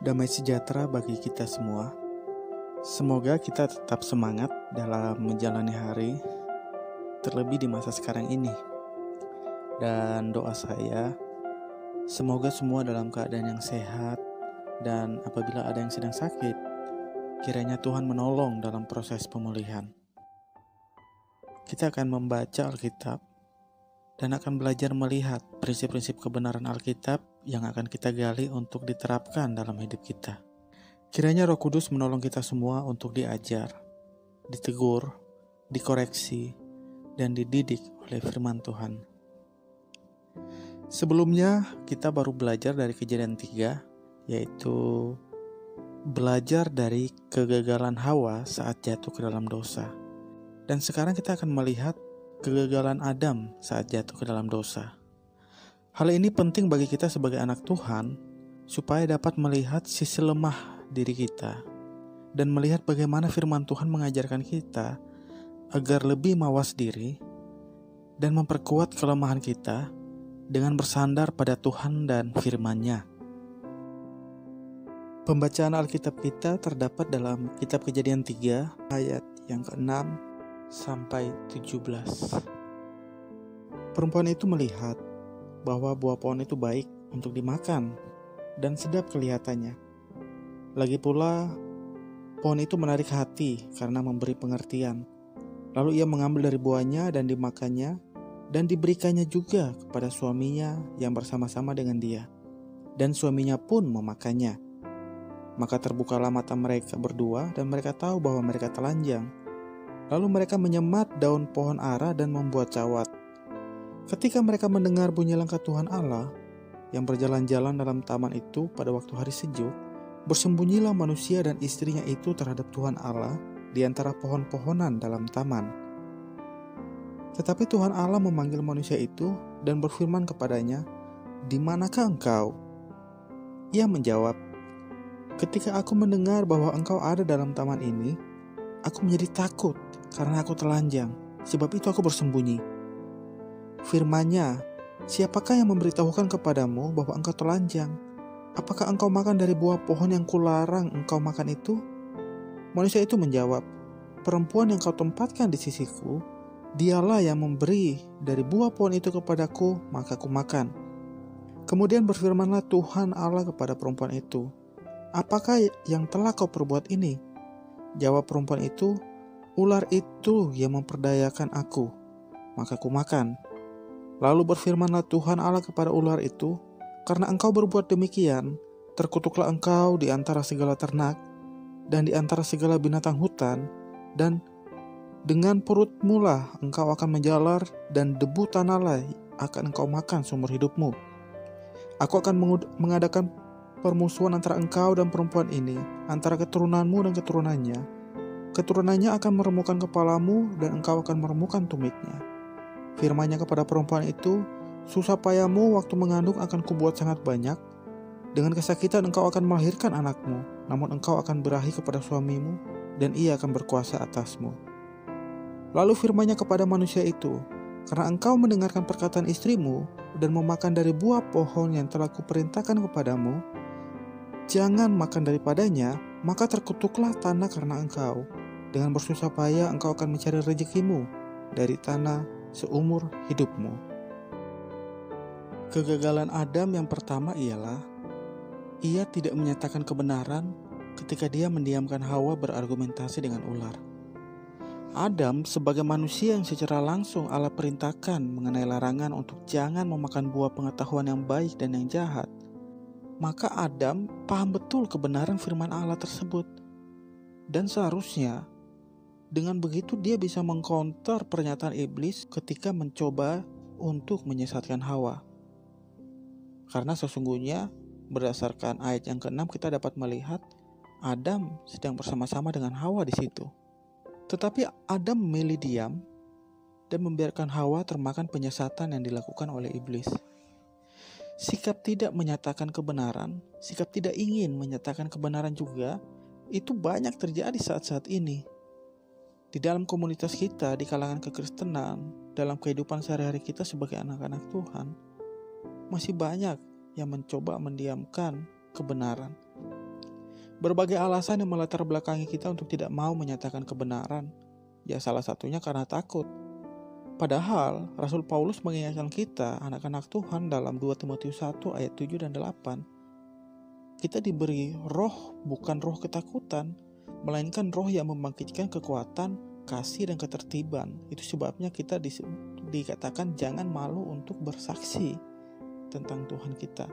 Damai sejahtera bagi kita semua. Semoga kita tetap semangat dalam menjalani hari, terlebih di masa sekarang ini. Dan doa saya, semoga semua dalam keadaan yang sehat, dan apabila ada yang sedang sakit, kiranya Tuhan menolong dalam proses pemulihan. Kita akan membaca Alkitab dan akan belajar melihat prinsip-prinsip kebenaran Alkitab yang akan kita gali untuk diterapkan dalam hidup kita. Kiranya Roh Kudus menolong kita semua untuk diajar, ditegur, dikoreksi, dan dididik oleh firman Tuhan. Sebelumnya kita baru belajar dari Kejadian 3, yaitu belajar dari kegagalan Hawa saat jatuh ke dalam dosa. Dan sekarang kita akan melihat kegagalan Adam saat jatuh ke dalam dosa. Hal ini penting bagi kita sebagai anak Tuhan, supaya dapat melihat sisi lemah diri kita, dan melihat bagaimana firman Tuhan mengajarkan kita agar lebih mawas diri, dan memperkuat kelemahan kita dengan bersandar pada Tuhan dan firman-Nya. Pembacaan Alkitab kita terdapat dalam kitab Kejadian 3 ayat yang ke-6 sampai 17. Perempuan itu melihat bahwa buah pohon itu baik untuk dimakan dan sedap kelihatannya. Lagi pula, pohon itu menarik hati karena memberi pengertian. Lalu ia mengambil dari buahnya dan dimakannya, dan diberikannya juga kepada suaminya yang bersama-sama dengan dia. Dan suaminya pun memakannya. Maka terbukalah mata mereka berdua dan mereka tahu bahwa mereka telanjang. Lalu mereka menyemat daun pohon ara dan membuat cawat. Ketika mereka mendengar bunyi langkah Tuhan Allah yang berjalan-jalan dalam taman itu pada waktu hari sejuk, bersembunyilah manusia dan istrinya itu terhadap Tuhan Allah di antara pohon-pohonan dalam taman. Tetapi Tuhan Allah memanggil manusia itu dan berfirman kepadanya, "Di manakah engkau?" Ia menjawab, "Ketika aku mendengar bahwa engkau ada dalam taman ini, aku menjadi takut karena aku telanjang, sebab itu aku bersembunyi." Firman-Nya, "Siapakah yang memberitahukan kepadamu bahwa engkau telanjang? Apakah engkau makan dari buah pohon yang kularang engkau makan itu?" Manusia itu menjawab, "Perempuan yang kau tempatkan di sisiku, dialah yang memberi dari buah pohon itu kepadaku, maka ku makan." Kemudian berfirmanlah Tuhan Allah kepada perempuan itu, "Apakah yang telah kau perbuat ini?" Jawab perempuan itu, "Ular itu yang memperdayakan aku, maka ku makan." Lalu berfirmanlah Tuhan Allah kepada ular itu, "Karena engkau berbuat demikian, terkutuklah engkau di antara segala ternak, dan di antara segala binatang hutan, dan dengan perutmu lah engkau akan menjalar, dan debu tanahlah akan engkau makan seumur hidupmu. Aku akan mengadakan permusuhan antara engkau dan perempuan ini, antara keturunanmu dan keturunannya. Keturunannya akan meremukkan kepalamu, dan engkau akan meremukkan tumitnya." Firman-Nya kepada perempuan itu, "Susah payahmu waktu mengandung akan kubuat sangat banyak. Dengan kesakitan engkau akan melahirkan anakmu, namun engkau akan berahi kepada suamimu, dan ia akan berkuasa atasmu." Lalu firman-Nya kepada manusia itu, "Karena engkau mendengarkan perkataan istrimu, dan memakan dari buah pohon yang telah kuperintahkan kepadamu, jangan makan daripadanya, maka terkutuklah tanah karena engkau. Dengan bersusah payah engkau akan mencari rezekimu dari tanah seumur hidupmu." Kegagalan Adam yang pertama ialah ia tidak menyatakan kebenaran ketika dia mendiamkan Hawa berargumentasi dengan ular. Adam sebagai manusia yang secara langsung Allah perintahkan mengenai larangan untuk jangan memakan buah pengetahuan yang baik dan yang jahat, maka Adam paham betul kebenaran firman Allah tersebut. Dan seharusnya dengan begitu dia bisa mengcounter pernyataan iblis ketika mencoba untuk menyesatkan Hawa. Karena sesungguhnya berdasarkan ayat yang ke-6 kita dapat melihat Adam sedang bersama-sama dengan Hawa di situ. Tetapi Adam memilih diam dan membiarkan Hawa termakan penyesatan yang dilakukan oleh iblis. Sikap tidak menyatakan kebenaran, sikap tidak ingin menyatakan kebenaran juga, itu banyak terjadi saat-saat ini. Di dalam komunitas kita, di kalangan kekristenan, dalam kehidupan sehari-hari kita sebagai anak-anak Tuhan, masih banyak yang mencoba mendiamkan kebenaran. Berbagai alasan yang melatar belakangi kita untuk tidak mau menyatakan kebenaran. Ya, salah satunya karena takut. Padahal Rasul Paulus mengingatkan kita, anak-anak Tuhan, dalam 2 Timotius 1 ayat 7 dan 8. Kita diberi roh, bukan roh ketakutan, melainkan roh yang membangkitkan kekuatan, kasih, dan ketertiban. Itu sebabnya kita dikatakan jangan malu untuk bersaksi tentang Tuhan kita.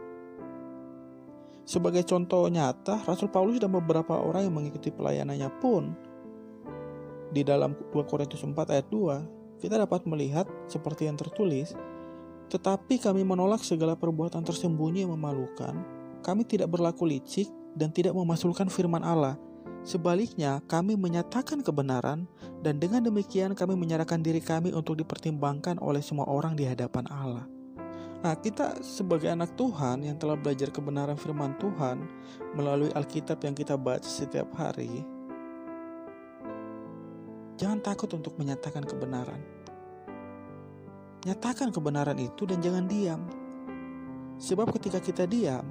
Sebagai contoh nyata, Rasul Paulus dan beberapa orang yang mengikuti pelayanannya pun, di dalam 2 Korintus 4 ayat 2, kita dapat melihat seperti yang tertulis, "Tetapi kami menolak segala perbuatan tersembunyi yang memalukan, kami tidak berlaku licik dan tidak memasukkan firman Allah. Sebaliknya, kami menyatakan kebenaran, dan dengan demikian kami menyerahkan diri kami untuk dipertimbangkan oleh semua orang di hadapan Allah." Nah, kita sebagai anak Tuhan yang telah belajar kebenaran firman Tuhan melalui Alkitab yang kita baca setiap hari, jangan takut untuk menyatakan kebenaran. Nyatakan kebenaran itu dan jangan diam. Sebab ketika kita diam,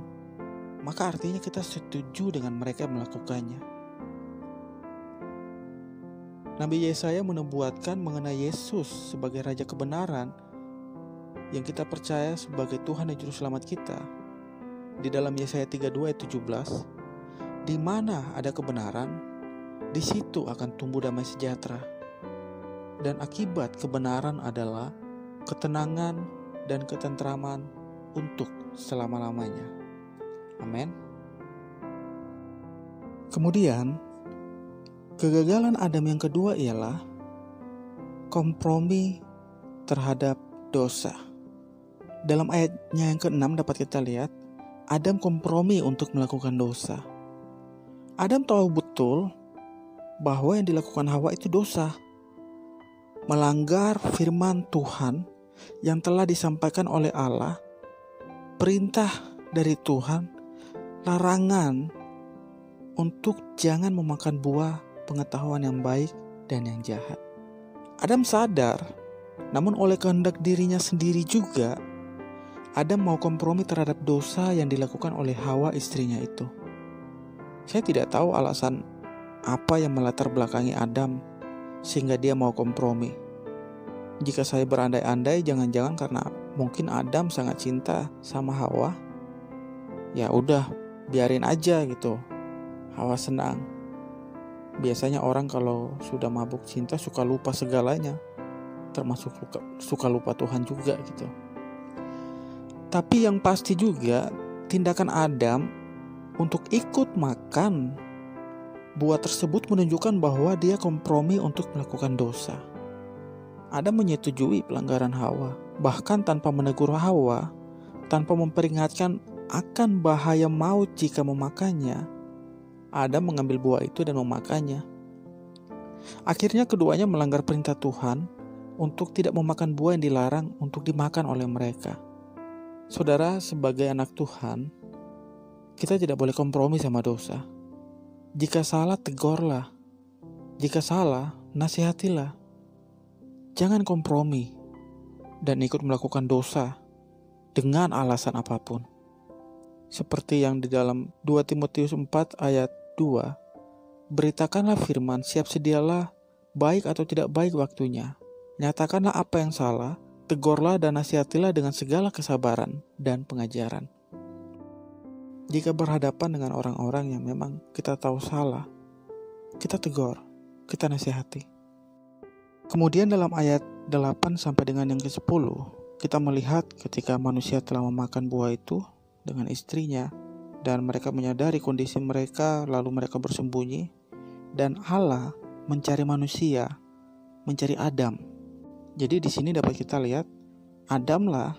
maka artinya kita setuju dengan mereka yang melakukannya. Nabi Yesaya menubuatkan mengenai Yesus sebagai Raja kebenaran yang kita percaya sebagai Tuhan dan Juru Selamat kita. Di dalam Yesaya 32 ayat 17, "Di mana ada kebenaran, di situ akan tumbuh damai sejahtera. Dan akibat kebenaran adalah ketenangan dan ketentraman untuk selama-lamanya." Amin. Kemudian, kegagalan Adam yang kedua ialah kompromi terhadap dosa. Dalam ayatnya yang ke-6 dapat kita lihat, Adam kompromi untuk melakukan dosa. Adam tahu betul bahwa yang dilakukan Hawa itu dosa. Melanggar firman Tuhan yang telah disampaikan oleh Allah, perintah dari Tuhan, larangan untuk jangan memakan buah pengetahuan yang baik dan yang jahat. Adam sadar, namun oleh kehendak dirinya sendiri juga, Adam mau kompromi terhadap dosa yang dilakukan oleh Hawa istrinya itu. Saya tidak tahu alasan apa yang melatar belakangi Adam sehingga dia mau kompromi. Jika saya berandai-andai, jangan-jangan karena mungkin Adam sangat cinta sama Hawa. Ya udah, biarin aja gitu. Hawa senang. Biasanya orang kalau sudah mabuk cinta suka lupa segalanya, termasuk suka lupa Tuhan juga gitu. Tapi yang pasti juga, tindakan Adam untuk ikut makan buah tersebut menunjukkan bahwa dia kompromi untuk melakukan dosa. Adam menyetujui pelanggaran Hawa, bahkan tanpa menegur Hawa, tanpa memperingatkan akan bahaya maut jika memakannya. Adam mengambil buah itu dan memakannya. Akhirnya keduanya melanggar perintah Tuhan untuk tidak memakan buah yang dilarang untuk dimakan oleh mereka. Saudara, sebagai anak Tuhan, kita tidak boleh kompromi sama dosa. Jika salah, tegurlah. Jika salah, nasihatilah. Jangan kompromi dan ikut melakukan dosa dengan alasan apapun. Seperti yang di dalam 2 Timotius 4 ayat 2, "Beritakanlah firman, siap sedialah, baik atau tidak baik waktunya. Nyatakanlah apa yang salah, tegurlah dan nasihatilah dengan segala kesabaran dan pengajaran." Jika berhadapan dengan orang-orang yang memang kita tahu salah, kita tegur, kita nasihati. Kemudian dalam ayat 8 sampai dengan yang ke-10, kita melihat ketika manusia telah memakan buah itu dengan istrinya, dan mereka menyadari kondisi mereka, lalu mereka bersembunyi, dan Allah mencari manusia, mencari Adam. Jadi di sini dapat kita lihat, Adamlah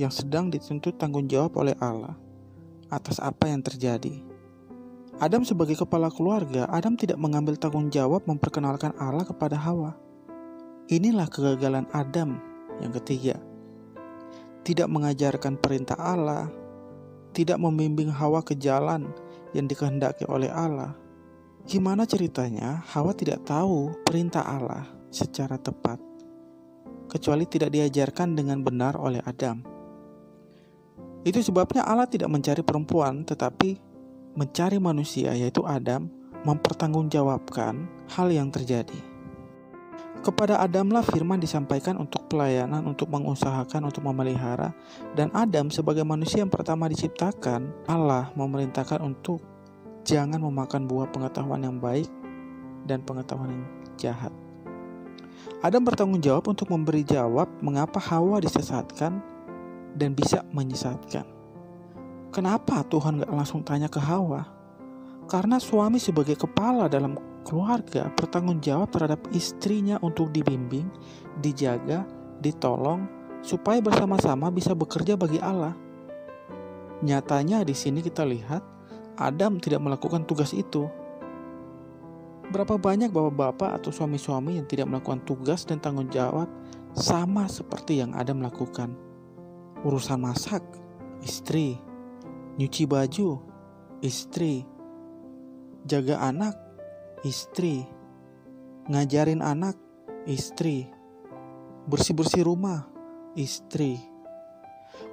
yang sedang dituntut tanggung jawab oleh Allah atas apa yang terjadi. Adam sebagai kepala keluarga, Adam tidak mengambil tanggung jawab memperkenalkan Allah kepada Hawa. Inilah kegagalan Adam yang ketiga. Tidak mengajarkan perintah Allah, tidak membimbing Hawa ke jalan yang dikehendaki oleh Allah. Gimana ceritanya Hawa tidak tahu perintah Allah secara tepat, kecuali tidak diajarkan dengan benar oleh Adam. Itu sebabnya Allah tidak mencari perempuan, tetapi mencari manusia, yaitu Adam, mempertanggungjawabkan hal yang terjadi. Kepada Adamlah firman disampaikan untuk pelayanan, untuk mengusahakan, untuk memelihara. Dan Adam sebagai manusia yang pertama diciptakan, Allah memerintahkan untuk jangan memakan buah pengetahuan yang baik dan pengetahuan yang jahat. Adam bertanggung jawab untuk memberi jawab mengapa Hawa disesatkan dan bisa menyesatkan. Kenapa Tuhan gak langsung tanya ke Hawa? Karena suami sebagai kepala dalam keluarga bertanggung jawab terhadap istrinya untuk dibimbing, dijaga, ditolong, supaya bersama-sama bisa bekerja bagi Allah. Nyatanya di sini kita lihat Adam tidak melakukan tugas itu. Berapa banyak bapak-bapak atau suami-suami yang tidak melakukan tugas dan tanggung jawab sama seperti yang Adam lakukan. Urusan masak, istri. Nyuci baju, istri. Jaga anak, istri. Ngajarin anak, istri. Bersih-bersih rumah, istri.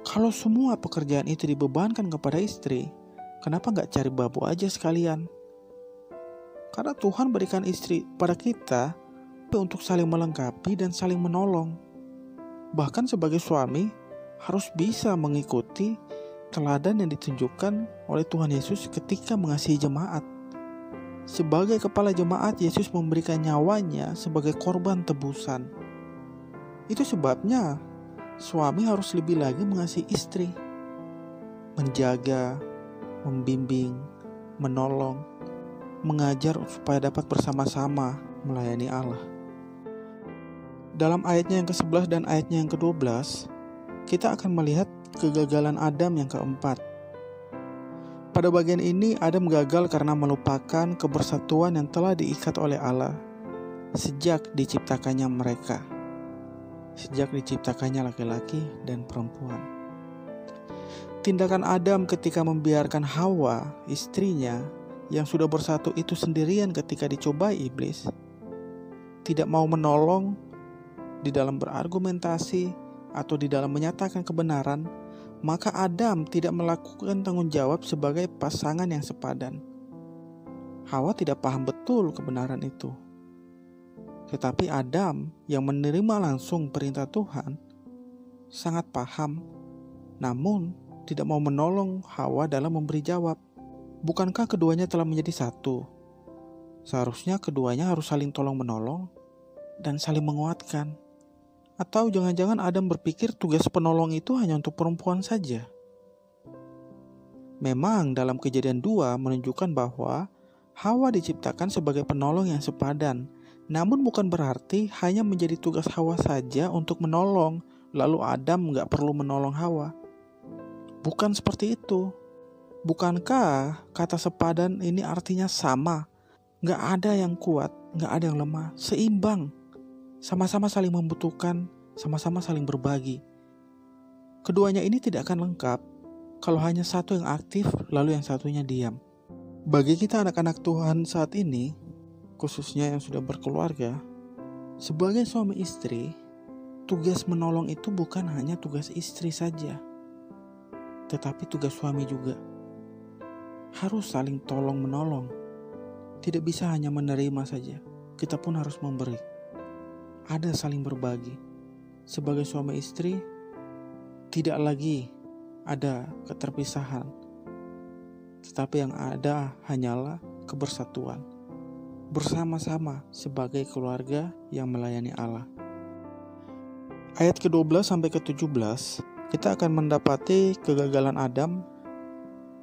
Kalau semua pekerjaan itu dibebankan kepada istri, kenapa gak cari babu aja sekalian? Karena Tuhan berikan istri pada kita untuk saling melengkapi dan saling menolong. Bahkan sebagai suami harus bisa mengikuti teladan yang ditunjukkan oleh Tuhan Yesus ketika mengasihi jemaat. Sebagai kepala jemaat, Yesus memberikan nyawanya sebagai korban tebusan. Itu sebabnya suami harus lebih lagi mengasihi istri, menjaga, membimbing, menolong, mengajar supaya dapat bersama-sama melayani Allah. Dalam ayatnya yang ke-11 dan ayatnya yang ke-12, kita akan melihat kegagalan Adam yang keempat. Pada bagian ini, Adam gagal karena melupakan kebersatuan yang telah diikat oleh Allah sejak diciptakannya mereka. Sejak diciptakannya laki-laki dan perempuan. Tindakan Adam ketika membiarkan Hawa, istrinya, yang sudah bersatu itu sendirian ketika dicobai iblis, tidak mau menolong di dalam berargumentasi atau di dalam menyatakan kebenaran, maka Adam tidak melakukan tanggung jawab sebagai pasangan yang sepadan. Hawa tidak paham betul kebenaran itu. Tetapi Adam yang menerima langsung perintah Tuhan sangat paham, namun tidak mau menolong Hawa dalam memberi jawab. Bukankah keduanya telah menjadi satu? Seharusnya keduanya harus saling tolong-menolong dan saling menguatkan. Atau jangan-jangan Adam berpikir tugas penolong itu hanya untuk perempuan saja? Memang dalam Kejadian 2 menunjukkan bahwa Hawa diciptakan sebagai penolong yang sepadan. Namun bukan berarti hanya menjadi tugas Hawa saja untuk menolong, lalu Adam gak perlu menolong Hawa. Bukan seperti itu. Bukankah kata sepadan ini artinya sama? Gak ada yang kuat, gak ada yang lemah, seimbang. Sama-sama saling membutuhkan, sama-sama saling berbagi. Keduanya ini tidak akan lengkap kalau hanya satu yang aktif lalu yang satunya diam. Bagi kita anak-anak Tuhan saat ini, khususnya yang sudah berkeluarga, sebagai suami istri, tugas menolong itu bukan hanya tugas istri saja, tetapi tugas suami juga. Harus saling tolong-menolong. Tidak bisa hanya menerima saja, kita pun harus memberi. Ada saling berbagi. Sebagai suami istri, tidak lagi ada keterpisahan, tetapi yang ada hanyalah kebersatuan. Bersama-sama sebagai keluarga yang melayani Allah. Ayat ke-12 sampai ke-17, kita akan mendapati kegagalan Adam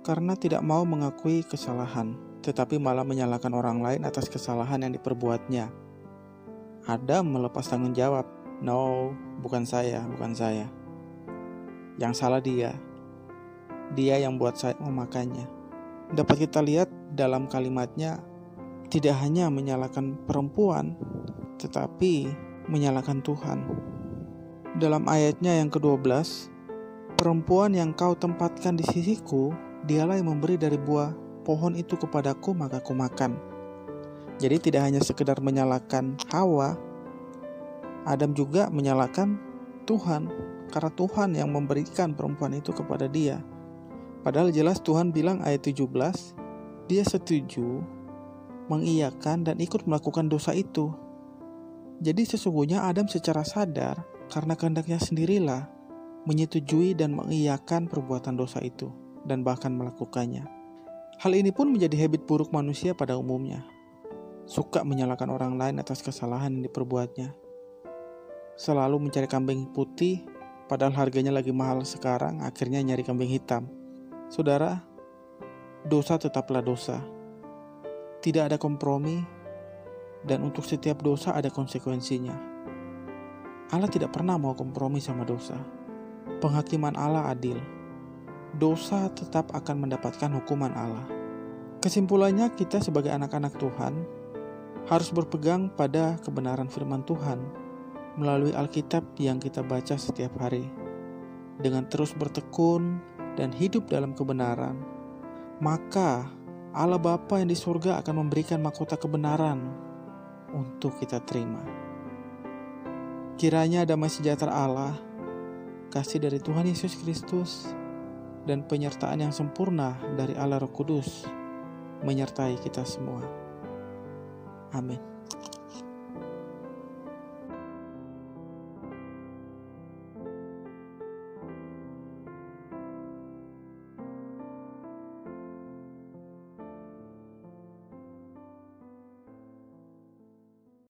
karena tidak mau mengakui kesalahan, tetapi malah menyalahkan orang lain atas kesalahan yang diperbuatnya. Adam melepas tanggung jawab. No, bukan saya. Yang salah dia. Dia yang buat saya memakannya. Dapat kita lihat dalam kalimatnya, tidak hanya menyalahkan perempuan, tetapi menyalahkan Tuhan. Dalam ayatnya yang ke-12, perempuan yang kau tempatkan di sisiku, dialah yang memberi dari buah pohon itu kepadaku, maka ku makan. Jadi tidak hanya sekedar menyalahkan Hawa, Adam juga menyalahkan Tuhan, karena Tuhan yang memberikan perempuan itu kepada dia. Padahal jelas Tuhan bilang ayat 17, Dia setuju, mengiyakan, dan ikut melakukan dosa itu. Jadi sesungguhnya Adam secara sadar, karena kehendaknya sendirilah, menyetujui dan mengiyakan perbuatan dosa itu, dan bahkan melakukannya. Hal ini pun menjadi habit buruk manusia pada umumnya. Suka menyalahkan orang lain atas kesalahan yang diperbuatnya. Selalu mencari kambing putih, padahal harganya lagi mahal sekarang, akhirnya nyari kambing hitam. Saudara, dosa tetaplah dosa. Tidak ada kompromi, dan untuk setiap dosa ada konsekuensinya. Allah tidak pernah mau kompromi sama dosa. Penghakiman Allah adil. Dosa tetap akan mendapatkan hukuman Allah. Kesimpulannya, kita sebagai anak-anak Tuhan harus berpegang pada kebenaran firman Tuhan melalui Alkitab yang kita baca setiap hari. Dengan terus bertekun dan hidup dalam kebenaran, maka Allah Bapa yang di surga akan memberikan mahkota kebenaran untuk kita terima. Kiranya damai sejahtera Allah, kasih dari Tuhan Yesus Kristus, dan penyertaan yang sempurna dari Allah Roh Kudus menyertai kita semua. Amin.